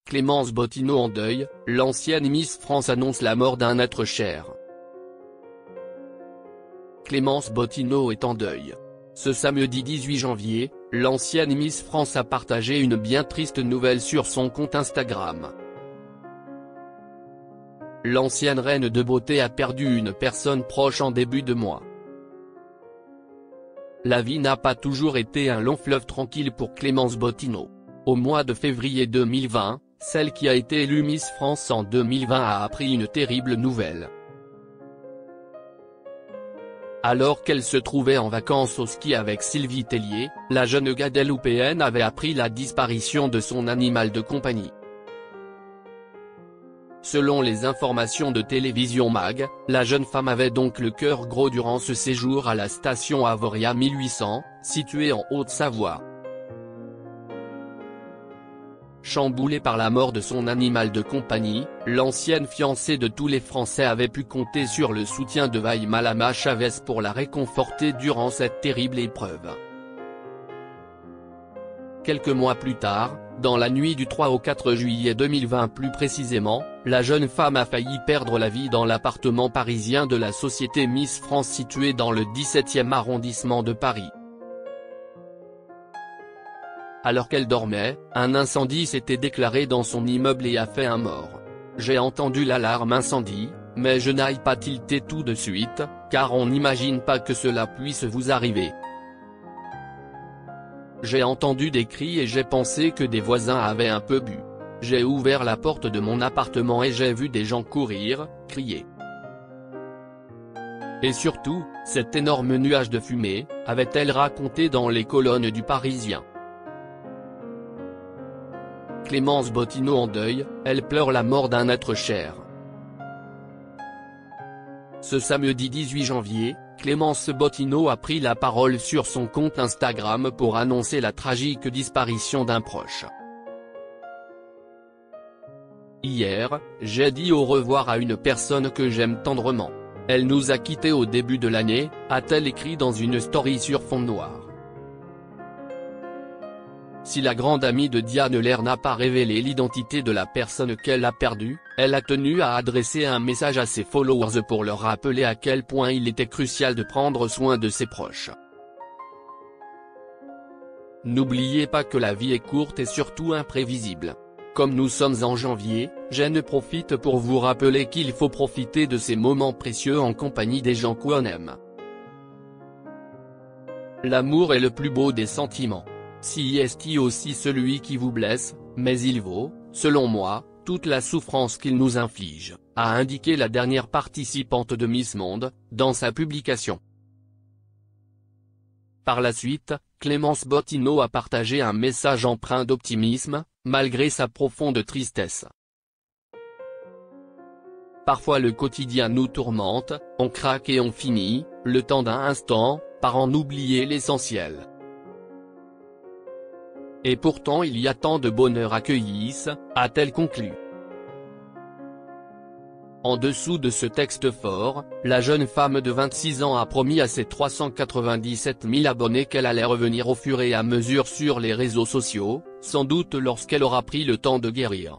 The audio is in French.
Clémence Bottineau en deuil, l'ancienne Miss France annonce la mort d'un être cher. Clémence Bottineau est en deuil. Ce samedi 18 janvier, l'ancienne Miss France a partagé une bien triste nouvelle sur son compte Instagram. L'ancienne reine de beauté a perdu une personne proche en début de mois. La vie n'a pas toujours été un long fleuve tranquille pour Clémence Bottineau. Au mois de février 2020, celle qui a été élue Miss France en 2020 a appris une terrible nouvelle. Alors qu'elle se trouvait en vacances au ski avec Sylvie Tellier, la jeune Guadeloupéenne avait appris la disparition de son animal de compagnie. Selon les informations de Télévision Mag, la jeune femme avait donc le cœur gros durant ce séjour à la station Avoria 1800, située en Haute-Savoie. Chamboulée par la mort de son animal de compagnie, l'ancienne fiancée de tous les Français avait pu compter sur le soutien de Malama Chavez pour la réconforter durant cette terrible épreuve. Quelques mois plus tard, dans la nuit du 3 au 4 juillet 2020 plus précisément, la jeune femme a failli perdre la vie dans l'appartement parisien de la société Miss France situé dans le 17e arrondissement de Paris. Alors qu'elle dormait, un incendie s'était déclaré dans son immeuble et a fait un mort. J'ai entendu l'alarme incendie, mais je n'aille pas tilter tout de suite, car on n'imagine pas que cela puisse vous arriver. J'ai entendu des cris et j'ai pensé que des voisins avaient un peu bu. J'ai ouvert la porte de mon appartement et j'ai vu des gens courir, crier. Et surtout, cet énorme nuage de fumée, avait-elle raconté dans les colonnes du Parisien. Clémence Bottineau en deuil, elle pleure la mort d'un être cher. Ce samedi 18 janvier, Clémence Bottineau a pris la parole sur son compte Instagram pour annoncer la tragique disparition d'un proche. Hier, j'ai dit au revoir à une personne que j'aime tendrement. Elle nous a quittés au début de l'année, a-t-elle écrit dans une story sur fond noir. Si la grande amie de Diane Lair n'a pas révélé l'identité de la personne qu'elle a perdue, elle a tenu à adresser un message à ses followers pour leur rappeler à quel point il était crucial de prendre soin de ses proches. N'oubliez pas que la vie est courte et surtout imprévisible. Comme nous sommes en janvier, je profite pour vous rappeler qu'il faut profiter de ces moments précieux en compagnie des gens qu'on aime. L'amour est le plus beau des sentiments. Si est aussi celui qui vous blesse, mais il vaut, selon moi, toute la souffrance qu'il nous inflige, a indiqué la dernière participante de Miss Monde, dans sa publication. Par la suite, Clémence Bottineau a partagé un message empreint d'optimisme, malgré sa profonde tristesse. Parfois le quotidien nous tourmente, on craque et on finit, le temps d'un instant, par en oublier l'essentiel. Et pourtant il y a tant de bonheur à cueillir, a-t-elle conclu. En dessous de ce texte fort, la jeune femme de 26 ans a promis à ses 397 000 abonnés qu'elle allait revenir au fur et à mesure sur les réseaux sociaux, sans doute lorsqu'elle aura pris le temps de guérir.